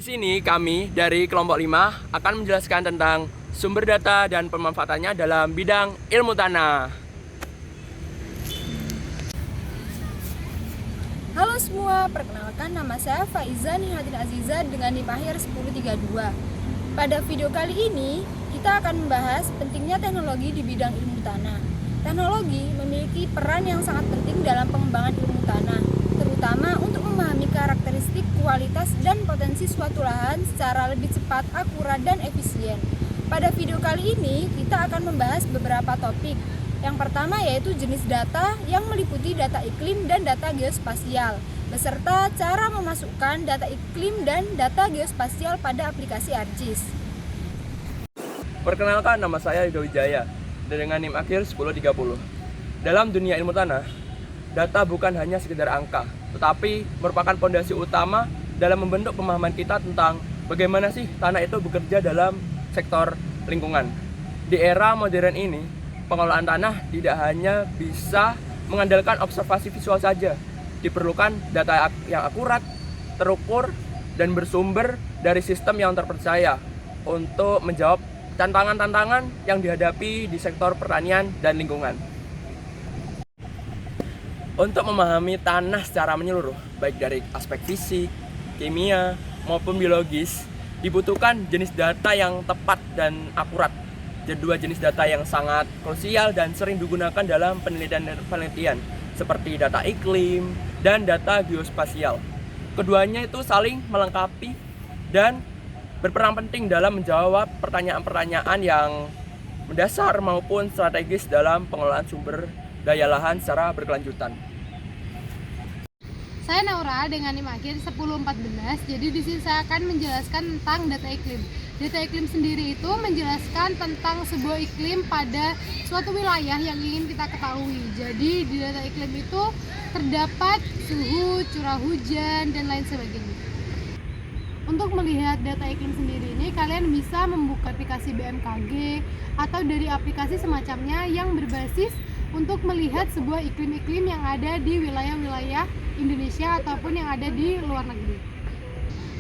sini kami dari kelompok 5 akan menjelaskan tentang sumber data dan pemanfaatannya dalam bidang ilmu tanah. Halo semua, perkenalkan nama saya Faiza Nihatin Aziza dengan NIM akhir 1032. Pada video kali ini, kita akan membahas pentingnya teknologi di bidang ilmu tanah. Teknologi memiliki peran yang sangat penting dalam pengembangan ilmu tanah, terutama untuk memahami karakteristik, kualitas, dan potensi suatu lahan secara lebih cepat, akurat, dan efisien. Pada video kali ini, kita akan membahas beberapa topik. Yang pertama yaitu jenis data yang meliputi data iklim dan data geospasial, beserta cara memasukkan data iklim dan data geospasial pada aplikasi ArcGIS. Perkenalkan, nama saya Yuda Wijaya dengan NIM akhir 1030. Dalam dunia ilmu tanah, data bukan hanya sekedar angka, tetapi merupakan fondasi utama dalam membentuk pemahaman kita tentang bagaimana sih tanah itu bekerja dalam sektor lingkungan. Di era modern ini, pengelolaan tanah tidak hanya bisa mengandalkan observasi visual saja. Diperlukan data yang akurat, terukur, dan bersumber dari sistem yang terpercaya untuk menjawab tantangan-tantangan yang dihadapi di sektor pertanian dan lingkungan. Untuk memahami tanah secara menyeluruh, baik dari aspek fisik, kimia, maupun biologis, dibutuhkan jenis data yang tepat dan akurat. Dua jenis data yang sangat krusial dan sering digunakan dalam penelitian seperti data iklim dan data geospasial. Keduanya itu saling melengkapi dan berperan penting dalam menjawab pertanyaan-pertanyaan yang mendasar maupun strategis dalam pengelolaan sumber daya lahan secara berkelanjutan. Saya Naura dengan NIM akhir 1014. Jadi di sini saya akan menjelaskan tentang data iklim. Data iklim sendiri itu menjelaskan tentang sebuah iklim pada suatu wilayah yang ingin kita ketahui. Jadi di data iklim itu terdapat suhu, curah hujan, dan lain sebagainya. Untuk melihat data iklim sendiri ini, kalian bisa membuka aplikasi BMKG atau dari aplikasi semacamnya yang berbasis untuk melihat sebuah iklim-iklim yang ada di wilayah-wilayah Indonesia ataupun yang ada di luar negeri.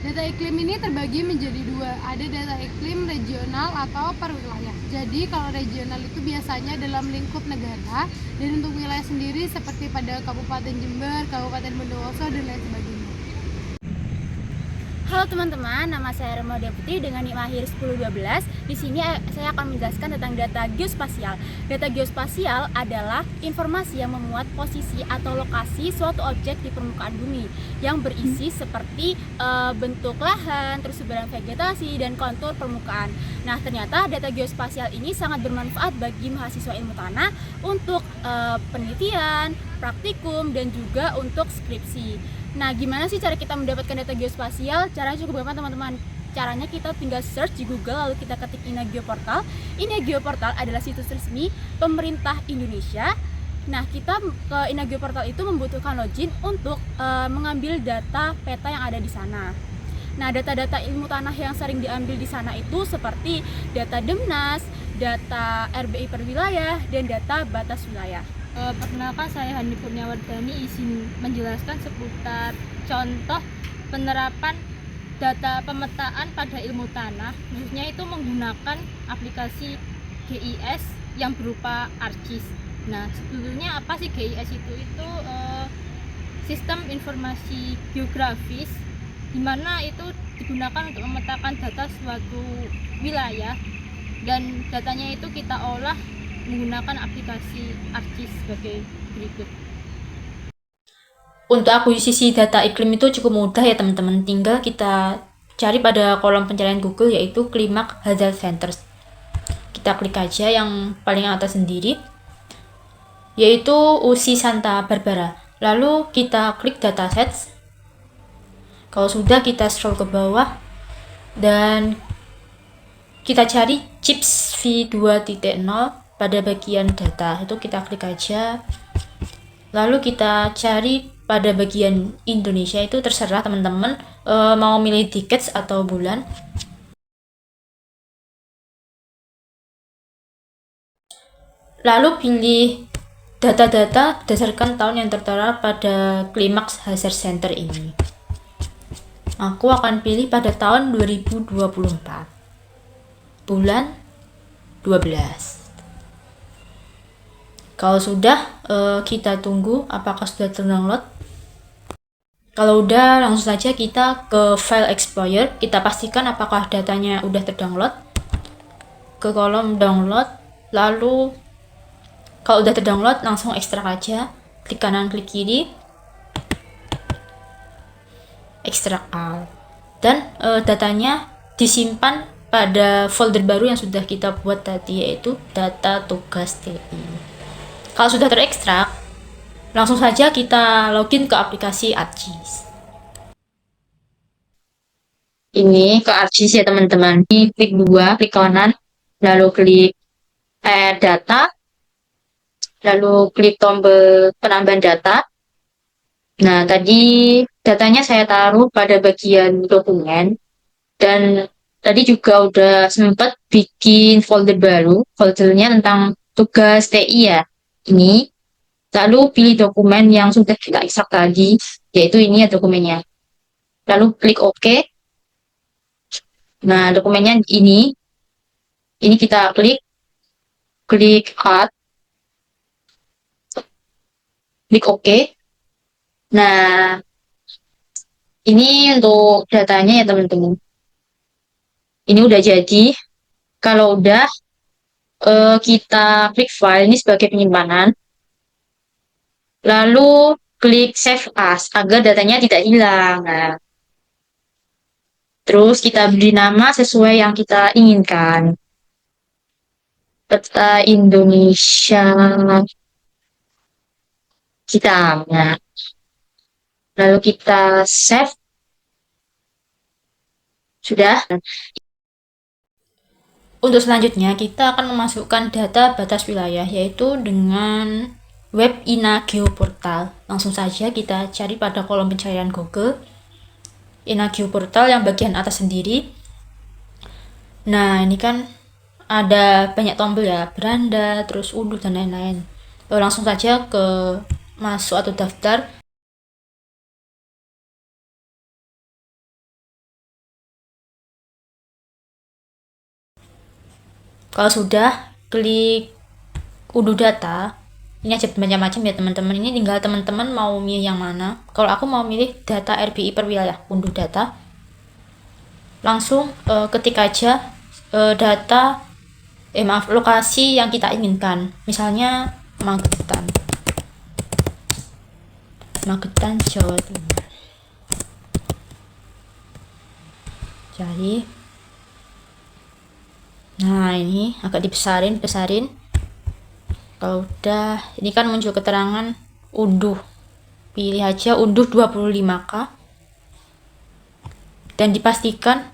Data iklim ini terbagi menjadi dua, ada data iklim regional atau per wilayah. Jadi kalau regional itu biasanya dalam lingkup negara, dan untuk wilayah sendiri seperti pada Kabupaten Jember, Kabupaten Bondowoso, dan lain sebagainya. Halo teman-teman, nama saya Remaudia Putri dengan NIM akhir 1012. Di sini saya akan menjelaskan tentang data geospasial. Data geospasial adalah informasi yang memuat posisi atau lokasi suatu objek di permukaan bumi yang berisi seperti bentuk lahan, terus sebaran vegetasi, dan kontur permukaan. Nah, ternyata data geospasial ini sangat bermanfaat bagi mahasiswa ilmu tanah untuk penelitian, praktikum, dan juga untuk skripsi. Nah, gimana sih cara kita mendapatkan data geospasial? Caranya cukup gampang teman-teman. Caranya kita tinggal search di Google, lalu kita ketik INA Geoportal. INA Geoportal adalah situs resmi pemerintah Indonesia. Nah, kita ke INA Geoportal itu membutuhkan login untuk mengambil data peta yang ada di sana. Nah, data-data ilmu tanah yang sering diambil di sana itu seperti data Demnas, data RBI per wilayah, dan data batas wilayah. Perkenalkan, saya Hani Kurniawardhani izin menjelaskan seputar contoh penerapan data pemetaan pada ilmu tanah, khususnya itu menggunakan aplikasi GIS yang berupa ArcGIS. Nah, sebetulnya apa sih GIS itu? Itu sistem informasi geografis di mana itu digunakan untuk memetakan data suatu wilayah, dan datanya itu kita olah menggunakan aplikasi ArcGIS sebagai berikut. Untuk akuisisi data iklim itu cukup mudah ya teman-teman, tinggal kita cari pada kolom pencarian Google yaitu Climate Hazard Centers. Kita klik aja yang paling atas sendiri yaitu UC Santa Barbara, lalu kita klik datasets. Kalau sudah, kita scroll ke bawah dan kita cari CHIPS v2.0 pada bagian data, itu kita klik aja, lalu kita cari pada bagian Indonesia, itu terserah teman-teman mau milih decades atau bulan. Lalu pilih data-data berdasarkan tahun yang tertera pada Climate Hazard Center ini. Aku akan pilih pada tahun 2024. Bulan 12. Kalau sudah, kita tunggu apakah sudah terdownload. Kalau udah, langsung saja kita ke File Explorer. Kita pastikan apakah datanya udah terdownload. Ke kolom download, lalu kalau udah terdownload langsung ekstrak aja. Klik kanan, klik kiri, ekstrak all. Dan datanya disimpan pada folder baru yang sudah kita buat tadi, yaitu data tugas TI. Kalau sudah terekstrak, langsung saja kita login ke aplikasi ArcGIS. Ini ke ArcGIS ya teman-teman. Ini klik 2, klik kanan, lalu klik add data, lalu klik tombol penambahan data. Nah, tadi datanya saya taruh pada bagian dokumen, dan tadi juga udah sempat bikin folder baru, foldernya tentang tugas TI ya. Ini, lalu pilih dokumen yang sudah kita ekstrak tadi, yaitu ini ya dokumennya. Lalu klik OK. Nah, dokumennya ini kita klik add, klik OK. Nah, ini untuk datanya ya teman-teman. Ini udah jadi. Kalau udah, kita klik file ini sebagai penyimpanan. Lalu klik save as agar datanya tidak hilang. Nah, terus kita beri nama sesuai yang kita inginkan. Peta Indonesia kita. Nah, lalu kita save. Sudah. Untuk selanjutnya, kita akan memasukkan data batas wilayah, yaitu dengan web INA Geoportal. Langsung saja kita cari pada kolom pencarian Google, INA Geoportal yang bagian atas sendiri. Nah, ini kan ada banyak tombol ya, beranda, terus unduh, dan lain-lain. Lalu langsung saja ke masuk atau daftar. Kalau sudah, klik unduh data. Ini aja macam-macam ya teman-teman. Ini tinggal teman-teman mau milih yang mana. Kalau aku mau milih data RBI per wilayah, unduh data. Langsung ketik aja data, lokasi yang kita inginkan. Misalnya Magetan, Jawa Timur. Jadi, nah ini agak dibesarin. Kalau udah, ini kan muncul keterangan unduh. Pilih aja unduh 25K. Dan dipastikan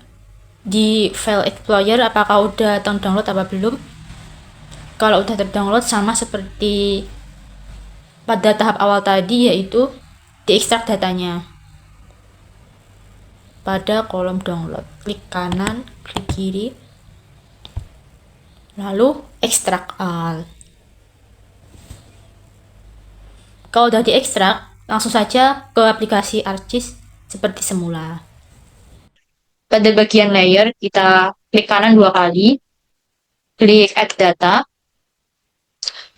di file explorer apakah udah terdownload apa belum. Kalau udah terdownload, sama seperti pada tahap awal tadi, yaitu diekstrak datanya pada kolom download. Klik kanan, klik kiri, lalu ekstrak all. Kalau udah diekstrak, langsung saja ke aplikasi ArcGIS seperti semula. Pada bagian layer, kita klik kanan 2 kali, klik add data,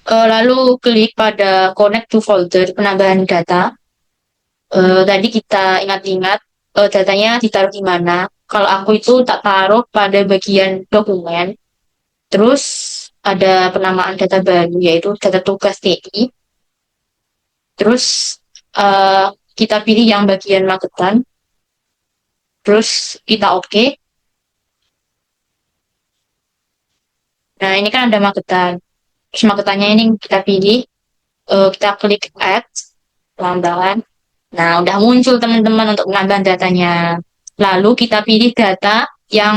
lalu klik pada connect to folder penambahan data. Tadi kita ingat-ingat datanya ditaruh di mana. Kalau aku itu tak taruh pada bagian dokumen. Terus ada penamaan data baru, yaitu data tugas TI. Terus kita pilih yang bagian Magetan. Terus kita OK. Nah, ini kan ada Magetan. Terus Magetannya ini kita pilih. Kita klik add, penambahan. Nah, udah muncul teman-teman untuk penambahan datanya. Lalu kita pilih data yang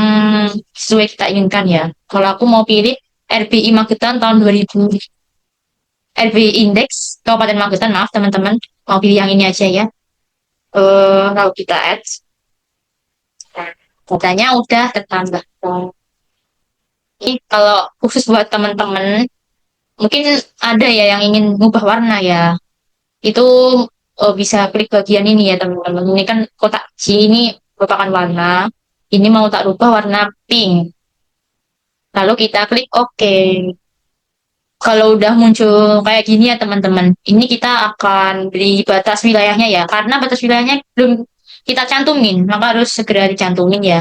sesuai kita inginkan ya. Kalau aku mau pilih RBI Magetan tahun 2000. RBI Index Kabupaten Magetan, maaf teman-teman. Mau pilih yang ini aja ya. Lalu kita add. Nah, datanya udah tertambah. Ini kalau khusus buat teman-teman, mungkin ada ya yang ingin mengubah warna ya. Itu bisa klik bagian ini ya teman-teman. Ini kan kotak G ini merupakan warna. Ini mau tak rubah warna pink. Lalu kita klik OK. Kalau udah muncul kayak gini ya teman-teman, ini kita akan beri batas wilayahnya ya. Karena batas wilayahnya belum kita cantumin, maka harus segera dicantumin ya.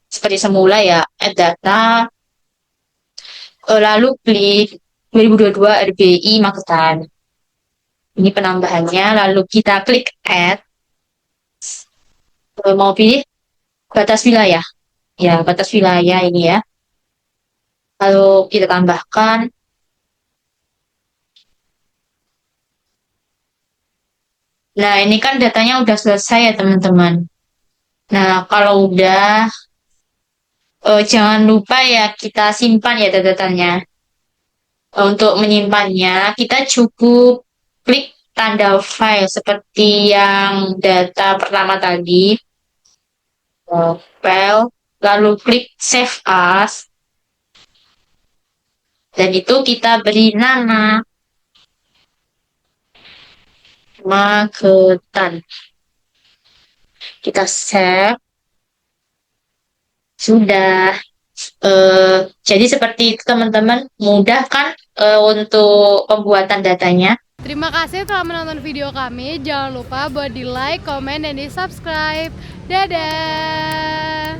Seperti semula ya, add data, lalu klik 2022 RBI Magetan. Ini penambahannya, lalu kita klik add, mau pilih batas wilayah. Ya, batas wilayah ini ya. Lalu kita tambahkan. Nah, ini kan datanya udah selesai ya teman-teman. Nah, kalau udah, jangan lupa ya kita simpan ya datanya. Untuk menyimpannya, kita cukup klik tanda file seperti yang data pertama tadi. File, lalu klik save as. Dan itu kita beri nama Magetan. Kita save. Sudah. Jadi seperti itu teman-teman, mudah kan untuk pembuatan datanya. Terima kasih telah menonton video kami. Jangan lupa buat di like, komen, dan di subscribe. Dadah.